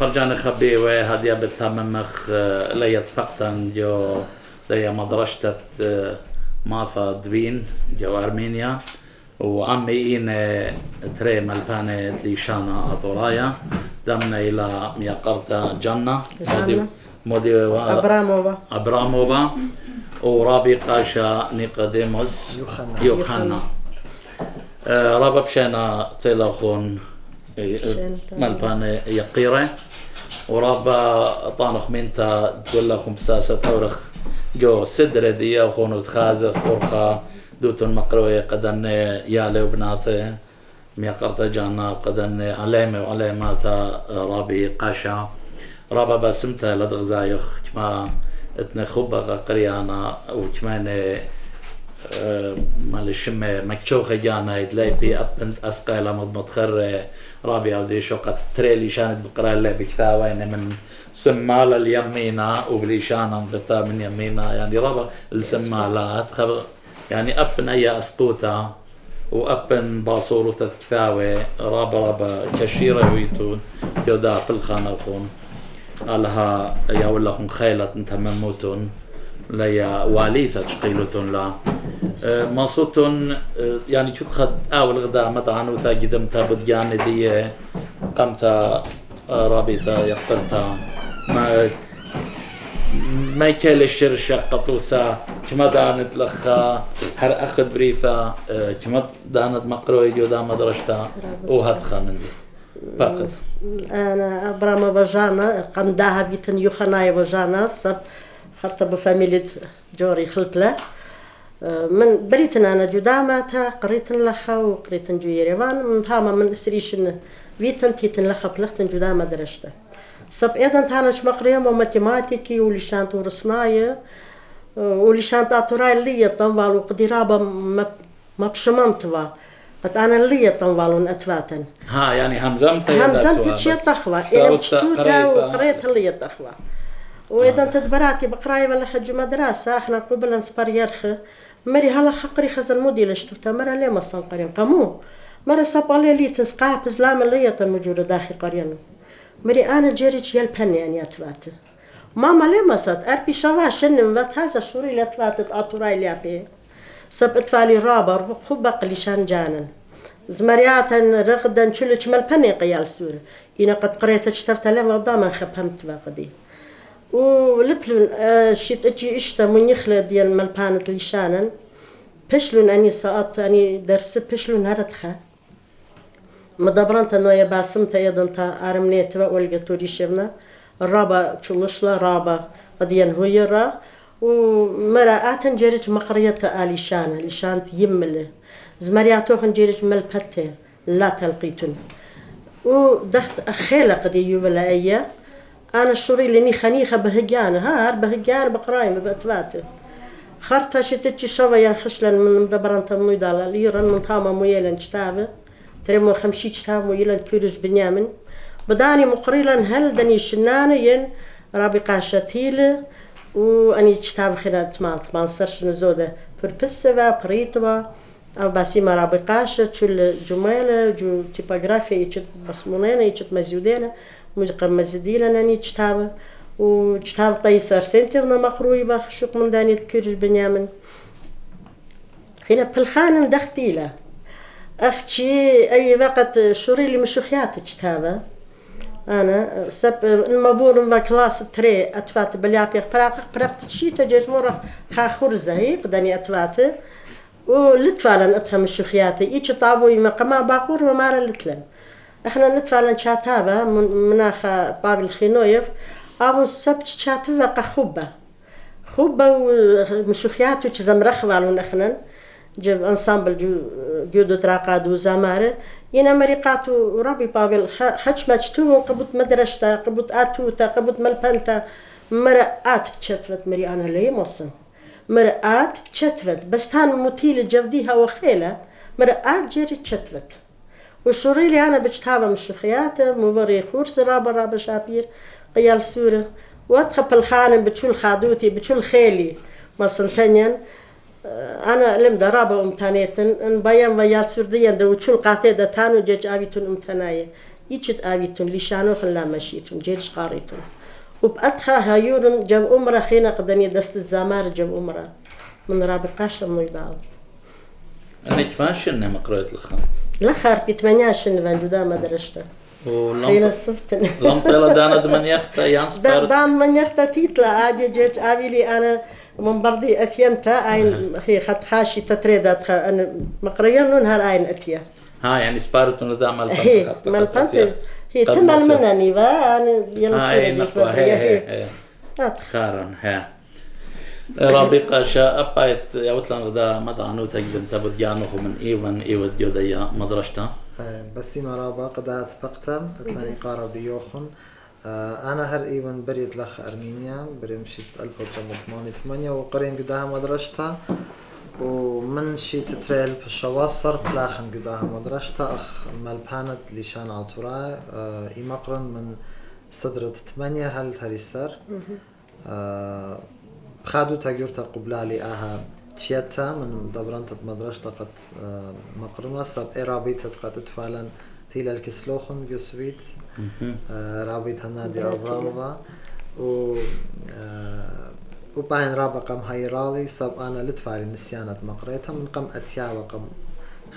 فرجاني خبي وهدي بالتممخ ليت فقطا جو لي مدرسة ماثا دبين جو أرمينيا وعمي إن تري ملبانة ليشانا أطورايا دمنا إلى ميقرتا جنة مودي أبراموفا ورابي قاشا نيقوديموس يوحنا رابا بشينا تلاخون ملبانة يقيرة ورابا طانخ مينتا تقول لهم ساسة أورخ جو سدرة دي وخونو تخازخ ورخا دوتون مقروية قدن يالي وبناتي ميقرتا جانا قدن عليمي وعليماتا رابي قاشا رابا باسمتا لدغزايخ كما اتنا خوبا قريانا وكمان مالشمة مكشوخة جانا يدلي بي أبنت أسقايلا مضمضخر رابي عودي شوقت تريلي شانت بقرا اللي بكثاوين من سمالة اليمينة وبليشانا بتا من يمينة يعني رابا السمالات يعني أبن أي أسقوتا وأبن باصورو تتكثاوي رابا كشيرة ويتون يودا في الخانة وخون لها يقول خيلة انت مموتون ليا واليثة تشقيلتون لا مصوتون يعني شو خد أول غدا مطعن وثاجدم تابد جاني دي قمت رابطة يقتلتا ما يكال الشرشة قطوسة كما دانت لخا هر أخذ بريفة كما دانت مقروي جودا مدرشتا وهدخا من دي فقط أنا أبرام بجانا قم داها بيتن يوخناي بجانا صب خرطة بفاميلة جوري خلبلة من بريتن أنا جدامة قريتن لخا وقريتن جو يريفان من ثاما من إسريشن بيتن تيتن لخا بلختن جدامة درشته صب إذن تانش مقريم وماتيماتيكي ولشانت ورصناية ولشانت أطوراي اللي يطنوال وقدرابة ما بشممتوا قد أنا اللي يطنوالون أتواتن ها يعني همزمت شي طخوة إذا مشتوتا وقريت اللي يطخوة وإذا تدبراتي بقراي ولا حج مدرسة إحنا قبل نسبر يرخي مري هلا خقري خزن مودي اللي شفتها مرة ليه ما صنقرين قامو مرة صبالي لي تنسقاها بزلام اللي يطنوجور داخل قرينو مري أنا جيريش يلبني يعني أتواتي ماما ليه ما صد أربي شواش إنم وات هذا شوري لتواتت أطوراي ليابي سب اتفالي رابر خبق لشان جانن زمرياتن رغدن شلش ملبني قيال سورة إنا قد قريت اشتفت لهم وضاما خبهمت باقدي ولبلون شيت اجي اشتا من يخلى ديال ملبانة لشانن بشلون اني ساقط اني درس بشلون هردخه مدبرانتا نويا باسمتا يدنتا ارمنيتوا والقتوري شفنا الرابا تشلشلا رابا قديان هويرا ومرأة جريج مقرية آليشانة لشانت يمله زمرياتوخن جريج ملبتة لا تلقيتن ودخت أخيلة قدي يولا أيه أنا الشوري لني خنيخة بهجانة هار بهجانة بقرايم بأتباته خرطة شتتش شوية خشلا من مدبران تموي دالا ليران من تاما مويلان شتابه تريمو خمشي شتاب مويلان كورج بنيامن بداني مقريلا هل داني شنانين رابي قاشتيله وأني كتاب خيرات مات ما نصرش نزوده بربسوا بريتوا أو باسي ما رابقاش تشل جمالة جو تيبوغرافيا يجت بصمونين يجت مزيودين مجقر مزيدين أني كتاب وكتاب طيسر سنتيفنا مقروي بخ شوق من داني الكرج بنيامن خينا بالخان دختيله أختي أي وقت شوري لي مشوخيات كتابه أنا سب المبور كلاس تري أتفات بليابي براق تشي تجيت مرة خورزة هي قدني أتفات ولتفعلن أتهم الشخياتي إيش طابوي ما باقور وما لتلن إحنا نتفعلن شاتابة مناخ بابل خينويف أو سبت شاتابة قخوبة ومشخياتو تزم رخوالون إحنا جب انسامبل جودو تراقاد وزاماره ينا مريقاتو ربي بابل خش مجتو قبط مدرشتا قبط اتوتا قبط ملبنتا مرآت بتشتفت مري انا لي مصن مرآت بتشتفت بس تان مطيل جوديها وخيله مرآت جري تشتفت وشوري لي انا بجتابه من الشخيات موري خورس رابا شابير قيال سوره واتخب الخانم بتشول خادوتي بتشول خيلي مصن ثانيا أنا لم درابة أمتانيتن إن بيان ويا سرديان دو تشول قاتي دا تانو جج آبيتون أمتاناية يجت آبيتون لشانو خلا مشيتون جيرش قاريتون وبأدخا هايورن جاب أمرا خينا قدني دست الزمار جاب أمرا من رابقاش النويداو أنك ماشي إنه مقرأت لخا لا خاربي 18 فان جدا مدرسته خينا الصفتن لم طيلة دانا دمن يختا يانسبر دان من يختا تيتلا عادي جيج آبيلي أنا من بردي أتيمتا أين هي خد خاشي تتريدات أنا مقريا نهار أين أتيا ها يعني سبارتون دا هي مالبنت هي تمال منني با أنا يلا سورة هي خارن ها رابقة شاء أبايت يوتلان غدا مدعنو تقدم تبد جانوخ من إيوان جوديا مدرشتا بس ما رابا قد أتبقتم تتلاني قارب يوخن أنا هر إيوان بريد لخ أرمينيا بريمشيت 1988 وقرين قداها مدرشتا ومن شي تتريل في الشواصر تلاخن قداها مدرشتا أخ مالبانت لشان عطورا إيمقرن من صدرة 8 هل تريسر خادو تاجورتا قبلالي آها تشيتا من دبرانت مدرشتا قد مقرنة سب إرابيتا قد تفعلا ثيل الكسلوخن جوسويت رابيتا نادي أبراموفا وباين رابا قم هايرالي سب أنا لتفعلي نسيانة مقريتا من قم أتيا وقم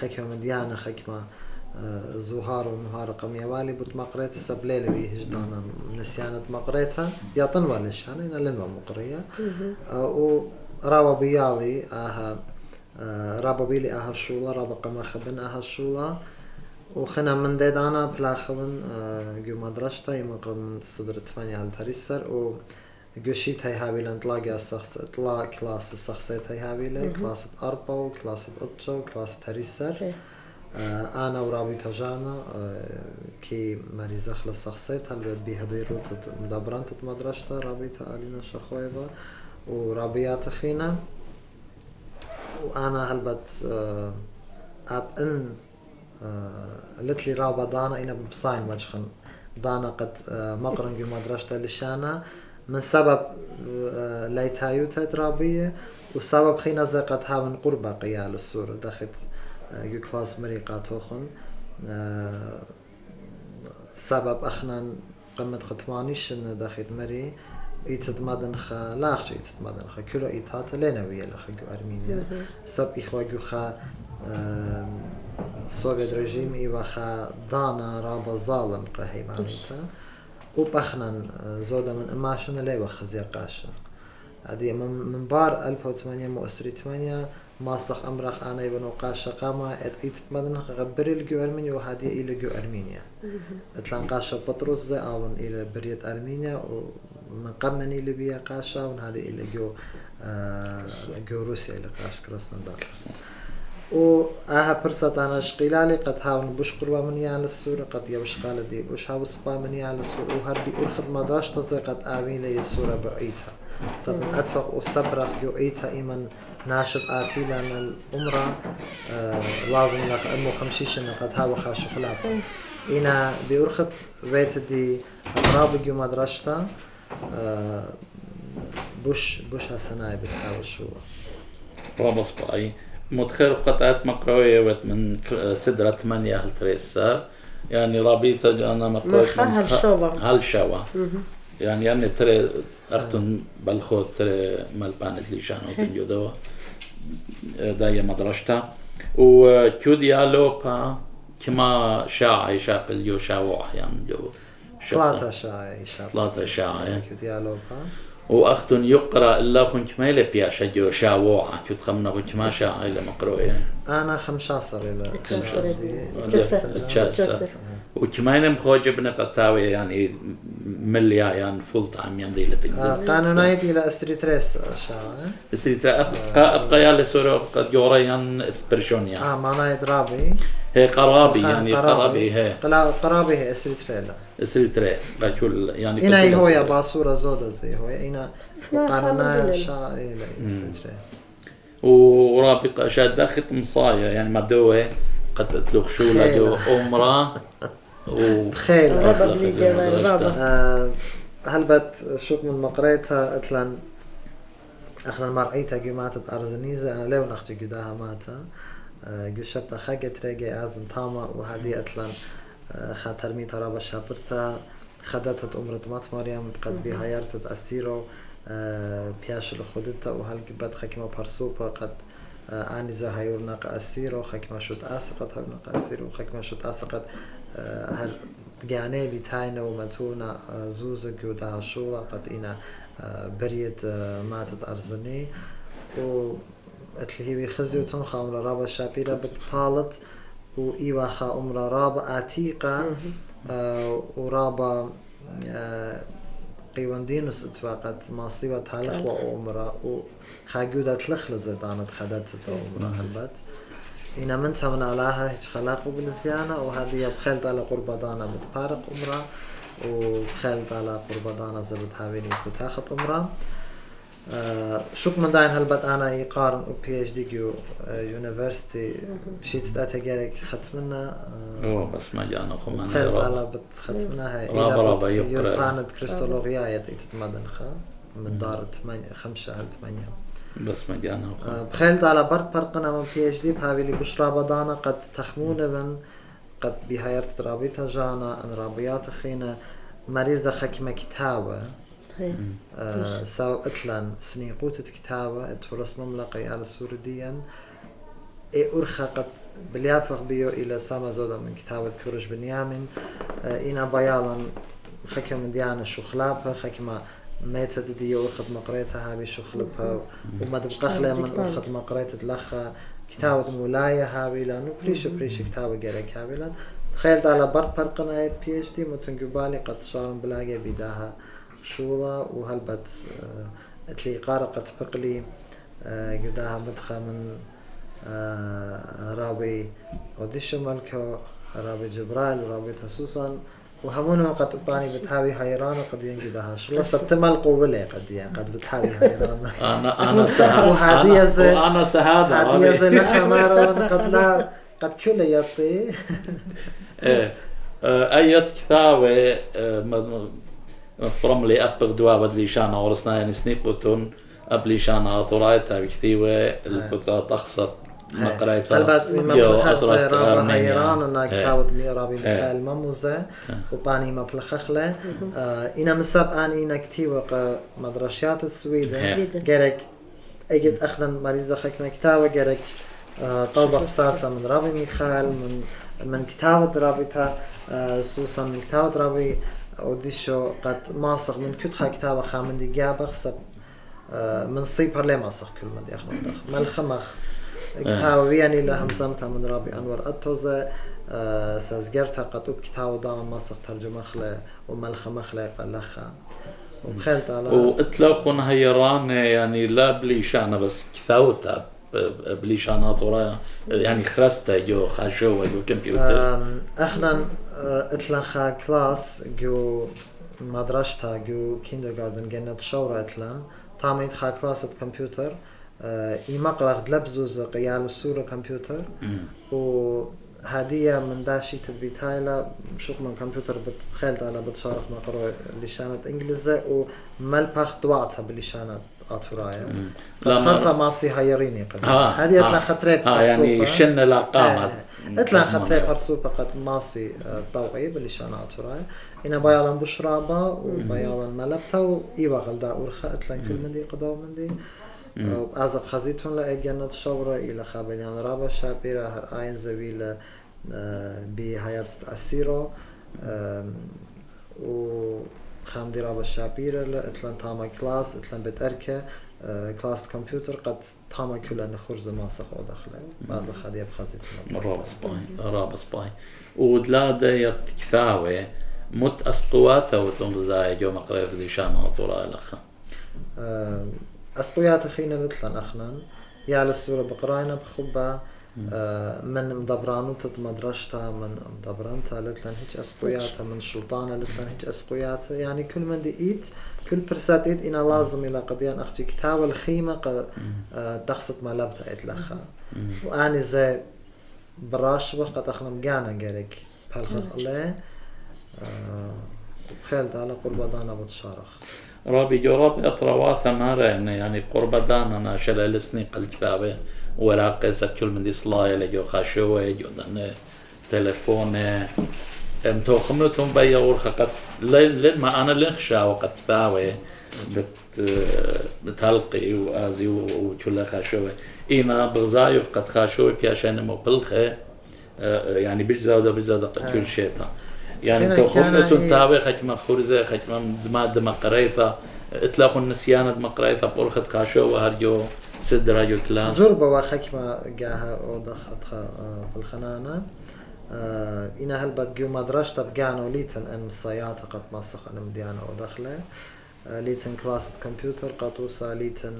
خكمة مديانة خكمة زهار ونهار قم يوالي بوت مقريتا سب ليلة بيهجدانا نسيانة مقريتا يطن والشان إنا لنوا مقرية ورابا بيالي آها رابا بيلي آها الشولة رابا قم أخبن آها الشولة وخنا من ديدانا بلاخبن جو مدرشتا يمقر من صدر 8 هل تريسر و قشيت هاي هابي لان تلاقي تلاقي كلاس الشخصيات هاي هابي لي كلاس 4 وكلاس 8 وكلاس تريسر أنا ورابي تجانا كي مريزة خلص شخصيت هل بيها ديرو مدبران مدرشتا رابي تالينا شخويبا ورابيات خينا وأنا هلبت أب إن قلت لي رابا دانا إنا بصاين وجهن دانا قد مقرن جو مدرشتا لشانا من سبب ليتايوتا درابية وسبب خينا زي قد هاون قربة قيال السورة دخت جو كلاس مريقا توخن سبب أخنا قمت ختمانيش إن دخت مري يتدمدن خا لاخش يتدمدن خا كله إيتات لينوية لخا جو أرمينيا سب إخوة جو خا سوفيت رجيم إيوا خا دانا رابا ظالم قهيمانيتا وبخنا زودا من اماشنا لي وخزي قاشا هذه من بار 1800 مؤسري 8 ماسخ امرخ انا ابن قاشا قاما اتمدن قد بريل جو ارمينيا وهذه الى جو ارمينيا اتلان قاشا بطرس زي اون الى بريت ارمينيا ومن قمني ليبيا قاشا وهذه الى جو روسيا الى قاش كراسندار وآها برسة أنا شقيلالي قد هاون بوش قروا مني على السورة قد يبش قال دي بوش هاو سبا مني على السورة وهربي أرخد مداش تزي قد آمين لي السورة بعيتها سبن أتفق وصبرخ جو إيتا إيمن ناشب آتي لأن الأمرة لازم لك أمو خمشيشن قد هاو خاشو خلاف إنا بأرخد بيت دي أقراب جو مدرشتا بوش هسناي بتحاول شو رامس باي متخيل قطعت مقروية من سدرة 8 هل تريسر يعني رابيتا أنا مقروية هالشوا يعني ترى أختن بالخوض ترى مالبانت ليشانو تنجدوا داية مدرشتا وكوديالوبا كما شاعي شاقل جو شاوع يعني جو ثلاثة شاعي كوديالوبا وأختن يقرأ الله خنك ما يلي بياشا جو شاوعة كنت خمنا خنك ما شاعي لمقروية أنا 15 إلى تشاسر وكمان مخوجبنا قطاوي يعني مليا يعني فول تايم يمري لبنجز قانونايت إلى استريتريس شاعي استريتريس أبقى يالي سورة قد جوريان برشونيا معناه رابي هي قرابي يعني قرابي هي قرابي هي استريتريلا استريتري قاكل يعني إنا هو يا باصورة زودة زي هو إنا قانونا شاعي إلى استريتريلا ورابقة شاد داخل مصايا يعني مدوه قد تلوخ شولة جو أمرا خيل هلبت شوك من مقريتها أتلان أخنا مرعيتها جماعة أرزنيزة أنا لو نخجي قداها ماتا قشبت خاقت ريقي أزن تاما وهذه أتلان خاطر ميت رابا شابرتا خدتت أمرة مات مريم قد بهايرتت أسيرو بياش الخدتة وهالكبت خكمة برسوبة قد أني زهايور ناق أسيرو خكمة شوت أسقط هاي أسيرو خكمة شوت أسقط هل جاني بتاعنا ومتونا زوزك وده شولا قد إنا بريد ماتت أرزني و اللي هي خزيوتون خامرة رابا شابيرة بتطالت وإيوا خا أمرا رابا عتيقة ورابا قيواندينوس اتفاقت ماصيبة تالخ وأمرا وخاقودة تلخل زيدانت خدت أمرا هلبت إنا من تمن علاها هيش خلاقو بالزيانة وهذه بخلت على قربضانا بتبارق أمرا وبخلت على قربضانا زبط هاويني كتاخت أمرا شوك من داين هلبت أنا يقارن بي اتش دي كيو يونيفرسيتي بشيت تأتجرك ختمنا بس ما جانا خمان خلت على ختمنا هاي رابا يقارن كريستولوغيا يتمدن خا من دار 5 8 بس ما جانا بخلت على برد برقنا من بي اتش دي بهاوي اللي بشرا بدانا قد تخمون من قد بهايرت رابطة جانا أن رابيات خينا مريضة خكمة كتابة سو اتلان سنيقوت كتابة تورس مملقي على السورديا أرخى قد بليافق بيو إلى سما زودا من كتابة كورج بنيامين إنا بيالا خكمة من ديانا شخلابها خكمة ميتة ديو أخذ مقريتها هابي شخلبها وما تبقى من أخذ مقريتة لخا كتابة مولاية هابي لانو بريش كتابة جارك هابي لان خيلت على برد برقناية بي اتش دي متنقبالي قد شارن بلاقي بداها شولا وهلبت اتلي قارقة بقلي قداها مدخة من رابي أوديشو ملكو رابي جبرائيل ورابي تسوسا وهمون قد أباني بتحاوي هيران وقد ينقدها شولا ستمال قوبلي قد بتحاوي هيران أنا سهاد وأنا سهاد هذه زي لخمارة قد لا قد كل يطي أيات كتابة فرم لي أبغ دوابد لي شانا ورسنا يعني سنيبوتون أبلي شانا ثرايتها بكتيوة البطاقة تخصت مقرايتها البعض من مخزة رابا هيران أنا كتابة ميرابي مخال مموزة وباني مبلخخلة إنا مساب أني إنا كتيوة مدرسيات السويدة جرك أجد أخنا مريضة خكنا كتابة جرك طلبة خصاصة من رابي ميخال من كتابة رابطة سوسا من كتابة رابي أوديشو قد ماسخ من كتخا كتابة خامن دي جابخ سب من صيبر لي ماسخ كل ما دي أخنا داخ ملخمخ كتابة بياني لهم زمتها من رابي أنور أتوزة سازجرتها قطوب كتابة داون ماسخ ترجمة خلا وملخمخ لا يقلخها وبخلت على وإتلاقون هيران يعني لا بليشانة بس كتابتها بليشانة ضرايا يعني خرستا جو خاشوا جو كمبيوتر احنا اتلخا كلاس جو مدرسة جو كيندرغاردن جنة شورة اتلان تعميد خا كلاس كمبيوتر إما قرأت لبزوز قيال الصورة كمبيوتر وهدية من داشي تبيتايلا شوق من كمبيوتر بتخيلت على بتشارك مقرأ لشانة إنجليزية وملبخ دواتها بلشانة أطرايا خلطة ماسي هايريني قد هذه أطلع خطري يعني شن لا قامت أطلع خطري برسوبة قد ماسي طوعي بلشانة أطرايا إنا بيالا بشرابة وبيالا ملبتا وإيوا غلدا أورخا أطلع كل من دي قداو من دي وأزب خزيتون لأجنة شورة إلى خابنيان رابا شابيرا هر آين زويلة بهايرت أسيرو وخامدي رابا شابيرا لأتلان تاما كلاس أتلان بتأركة كلاس كمبيوتر قد تاما كلها نخرز ماسخ أو داخله بعض خدية بخزيتون رابا سباي ودلادة يتكثاوي مت أسقواتا وتنغزاي جو مقريب دي شانا وطولا الأخا أسقيات خينا لتلان أخنان يا للسورة بقراينا بخبة من مدبرانو تتمدرشتها من مدبرانتها لتلان هيج أسقياتها من شلطانة لتلان هيج أسقياتها يعني كل من دي إيت كل برسات إيت إنا لازم إلى قديان أختي كتاب الخيمة تخصت ما لبتها إتلخا وأني زي براشبه قد أخنا مجانا جارك بهالخلق الله بخيلت على قربضانا بتشارخ رابي جرب أطرواث مارا يعني قربدان أنا شلال سنيق الكتابة وراقصة كل من دي صلاية لجو خاشوة جو دان تلفونة امتو خمنتهم بيا ورخة قد لما أنا لنخشى وقد ثاوي بتلقي وآزي وكل خاشوة إينا بغزايو قد خاشوة بياشان مو بلخة يعني بيجزا ودا بيجزا دقة كل شيطة يعني امتو خمنتهم تاوي خجمة خورزة خجمة دم قريثة اطلاقوا النسيان دم قريثة بورخة خاشوة هرجو سد راجو كلاس جربة وخجمة جاها ودخت بالخنانة إنا هلبت جو مدرسة بجانا وليتن أن الصياطة قد مسخ أنا مديانا ودخله ليتن كلاس كمبيوتر قطوسا ليتن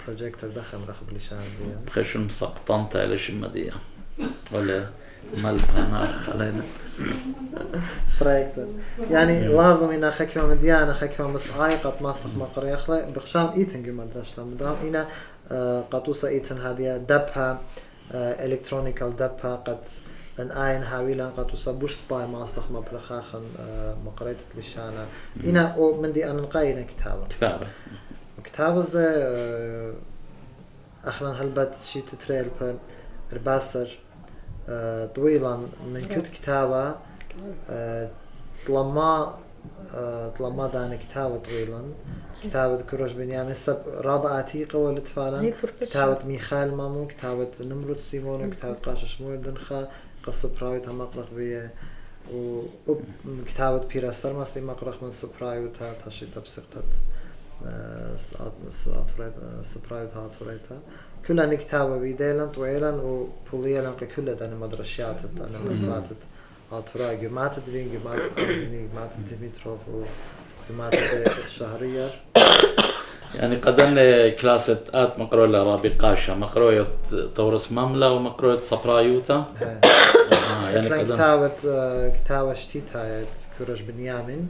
بروجيكتور دخل رخب لشان دي خشم سقطنت على شمدية ولا ملبنا خلينا بروجيكتور يعني لازم إنا خكمة مديانا خكمة مسعاي قد مسخ مقري أخلا بخشام إيتن جو مدرسة مدام إنا قطوسا إيتن هذه دبها إلكترونيكال دبها قد ان اين هاويلا قد وصبوش سباي ماسخ مبلخاخن مقريت لشانا إنا او من دي انا نقاينا كتابة زي اخنا هلبت شي تتريل رباسر طويلا من كت كتابة طلما دانا كتابة طويلا كتابة كروش بنيامين سب رابع عتيقة والتفالا كتابة ميخائيل مامون كتابة نمرود سيمون كتابة قاشا شمول دنخا قصة براوي تا مقرق بيه وكتابة بيرا سرماسي مقرق من سبرايو تا تاشي تبسقتت سبرايو تا هاتوريتا كلها نكتابة بيديلا طويلا وبوليلا كلها دانا مدرشيات دانا مدرسات هاتوراي جماعة درين جماعة أرزيني جماعة ديميتروف وجماعة الشهرية يعني قدرنا كلاسة آت مقروية رابي قاشة مقروية تورس مملة ومقروية صبرايوتا يعني كتابة شتيتها كورج بنيامين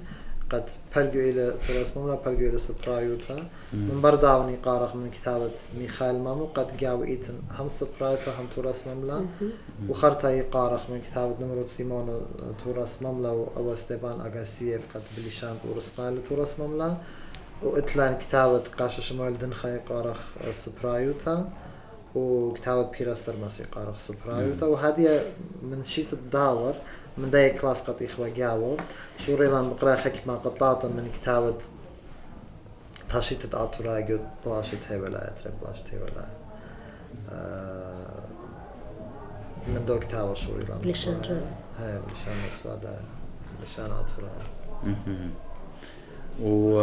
قد بلجوا إلى تورس مملة بلجوا إلى صبرايوتا من برداوني قارخ من كتابة ميخائيل مامو قد جاو إيتن هم صبرايوتا هم تورس مملة وخرطة قارخ من كتابة نمرود سيمون تورس مملة وأبو ستيبان أغاسييف قد بليشان ورسطان لتورس مملة وإتلان كتابة قاشا شمال دنخاي قارخ سبرايوتا وكتابة بيرا سرماسي قارخ سبرايوتا وهذه من شيت الداور من داي كلاس قد إخوة جاو شو ريلان بقرأ حكمة قطاطا من كتابة تاشيت الأطراق بلاشت هاي ولا أتري بلاشت هاي ولا من دو كتابة شو ريلان لشان جان هاي لشان أسوادا لشان أطراق و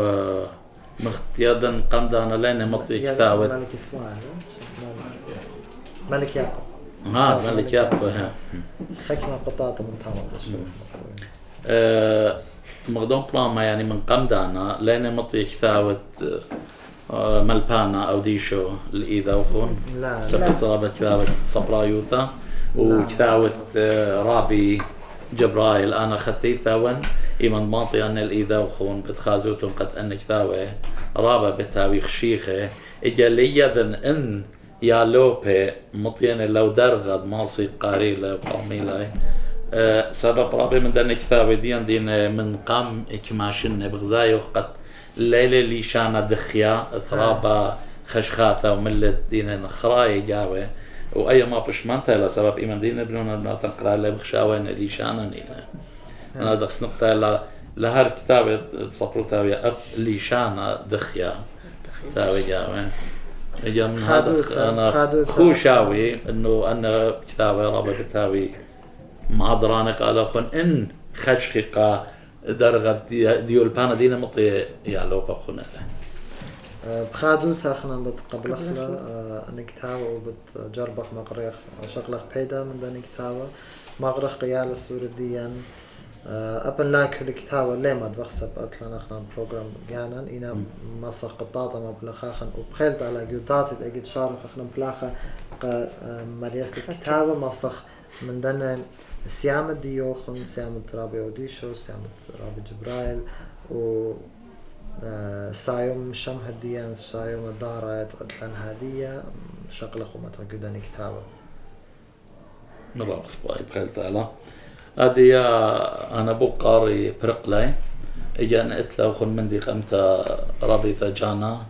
مختيادا قمدانا لنا مطي كتابة ملك إسماعيل ملك يعقوب ملك يعقوب حكمة قطاطة من تامة الشروع مقدون بلاما يعني من قمدانا لنا مطي كتابة ملبانا أو ديشو الإيدا وخون سبت رابط كتابة صبرايوتا وكتابة رابي جبرايل أنا خطي ثاون إيمان ماطي أن الإيدا وخون بتخازوتهم قد أن كتابة رابا بتاويخ شيخة إجالية ذن إن يا لوبي مطيان لو درغد ماصي قاريلة وقاميلة سبب رابي من دان كتابة دين من قام إكماشن بغزايو قد الليلة اللي شانا دخيا ثرابا خشخاثة وملت دين نخراي جاوة وأي ما بشمانتها لسبب إيمان دين ابنونا بناتن قرالة بخشاوين اللي شانا نينا أنا دخس نقطة لهر كتابة صبرو تاوية أب اللي شانا دخيا تاوي جاوة إجا من هذا أنا خوشاوي إنه أنا كتابة رابع تاوي معضرانة قال أخون إن خشخيقا درغت ديول بانا دينا مطي يعلو بأخونا بخادو تاخنا بتقبل أخلا أنا كتابة وبتجربخ مقريخ شغلخ بيدا من داني كتابة مقرخ قيال السورديا أبن لاك الكتابة لما بخسب أطلع نحن بروجرام جانا إنا مسخ قطاطة ما بلخاخن وبخلت على جودات أجد شارخ إحنا بلاخة مريست الكتابة مسخ من دنا سيامة ديوخن سيامة رابي أوديشو سيامة رابي جبرايل و سايوم شمه الديان سايوم الدارات أطلع هدية شغلة وما تجدني كتابة نبغى باي بخلت على هذه أنا بو قاري برقلي إجا أتلا وخن مندي قمت رابطة جانا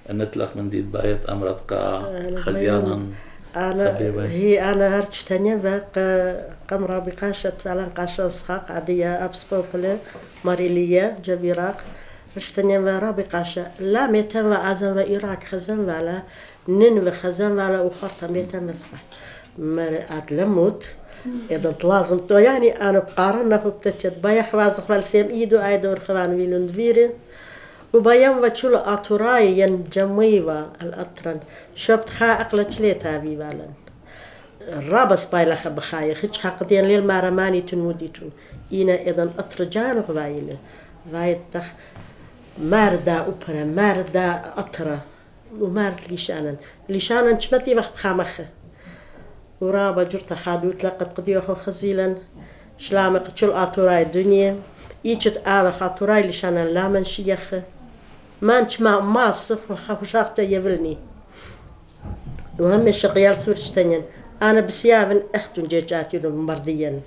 نتلخ مندي بايت أمرتك خزيانا أنا هرتش تانية قم رابي قاشة فعلا قاشة صخاق عادية أبسبوبلة ماريلية جبيراق اشتنيا رابي قاشة لا ميتان وعزم وإيراك خزن ولا ننوي خزن ولا وخرطة ميتان مسبح مرأت لموت إذا لازم تو يعني أنا بقارن بتشد بايخ وازخ والسيم إيدو أيدور خوان ويلون فيري وبيوم وتشول أطراي ين جميوة الأطرن شبت خائق لتشليتها بيبالن الرابس بايلخ بخاي خيش حقدين ليل مارماني تنوديتون إينا إذا أطرجان غوايلة وايتخ ماردا أوبرا ماردا أطرا ومارد ليشانا شمتي وخ بخامخه ورابا جرت خادوت لقد قديوخو خزيلا شلامق تشول أطراي الدنيا إيجت آوة خاطراي لشانا لامن شيخ مانش ما صخ وخافوشاخته يبلني وهم الشقيال سورشتنين أنا بسيافن أختن جيجاتي مرديا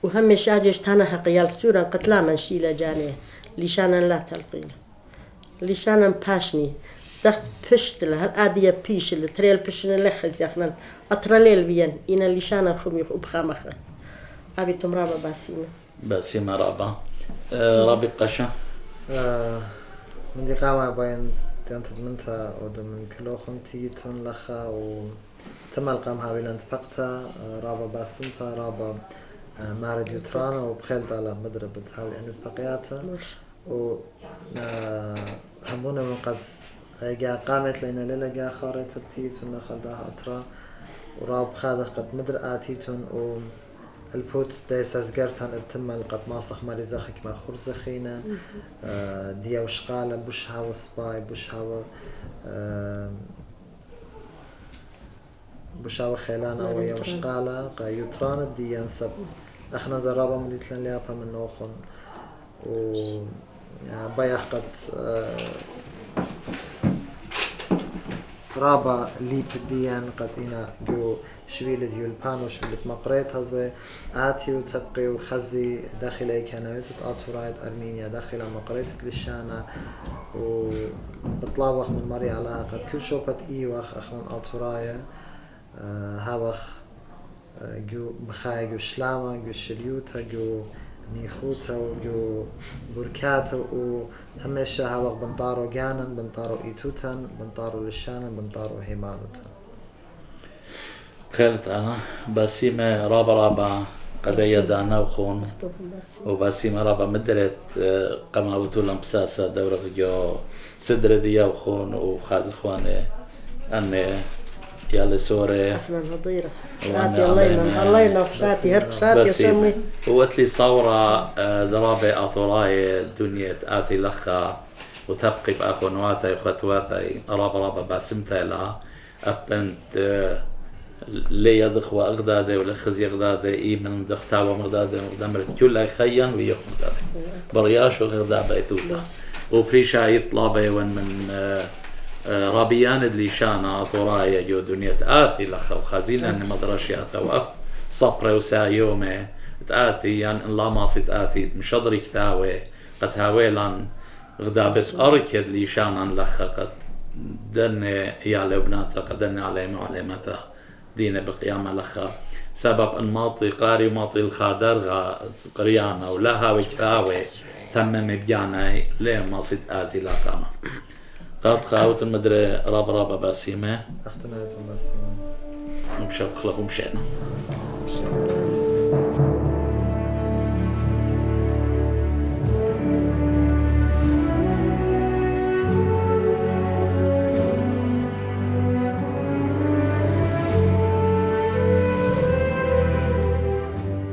وهم شاجش تانا قيال سورا قتلا من شيلا جاني لشانا لا تلقيل لشانا باشني تخت بشت لها آدية بيش اللي تريل بشن لخز يخنن أطراليل بيان إنا لشانا خميخ وبخامخة أبي تمرابا باسيمة رابا رابي قشا من دي قامة باين تنتد منتا ودو من كلوخن تيتون لخا وتمال قام هاوي لانتفقتا رابا باسنتا رابا مارد يوترانا وبخيلت على مدربة هاوي انتفقياتا و همونا من قد جا قامت لنا ليلة جا خارت التيتون لخلدها أطرا وراب خادخ قد مدر آتيتون و البوت دايس أزجرتان التم القط ماسخ ماري زخك ما خرزخينا ديا وشقالة بوش هوا سباي بوش هوا خيلانا ويا وشقالة قا يوتران ديا نسب اخنا زرابا مديت لن ليابا من نوخن و بايخ قد رابا ليب ديان قد إنا جو شويلة ديولبان وشويلة مقريت هذا آتي وتبقي وخزي داخل كانت آتورايد أرمينيا داخل مقريت للشانة وبطلابخ من مري على قد كل شوبت إيوخ أخلان آتورايا هاوخ جو بخاي جو شلامة جو شريوتا جو نيخوتا وجو بركاتا وهمشة هاوخ بنطارو جانا بنطارو إيتوتا بنطارو للشانة بنطارو هيمانوتا خالت أنا باسيمة رابا قدية دانا وخون وباسيمة رابا مدرت قما وطولن بساسة دورة جو سدر ديا وخون وخاز إخواني أني يالي سوري احنا نضيرة شاتي الله ينوف شاتي هرب شاتي يسمي وقتلي صورة درابة أثوراي دنيا آتي لخا وتبقي بأخوانواتي وخطواتي رابا باسمتي لها أبنت لي يدخ وأغدادي ولخز يغدادي إي من دختها ومغدادي مغدمرت كلها خيان ويخ مغدادي برياش وغدا بيتوتا وبريشا يطلابي ون من رابيان اللي شانا طرايا جو دنيا تآتي لخا وخازينا أن مدرشياتا وأب صبري وسايومي تآتي يعني إن لا ماسي تآتي مشضري كتاوي قد هاويلان غدابت أركد اللي شانا لخا قد دني يا لبناتا قد دني علي معلمتا دينا بقيامة لخا سبب الماطي قاري وماطي الخادر قريانا ولها وكراوي تمم بجاناي ليه ماصد آزي لا قاما قد خاوت المدري رابا باسيمة أختنا باسيمة ومشاب خلقهم شأنه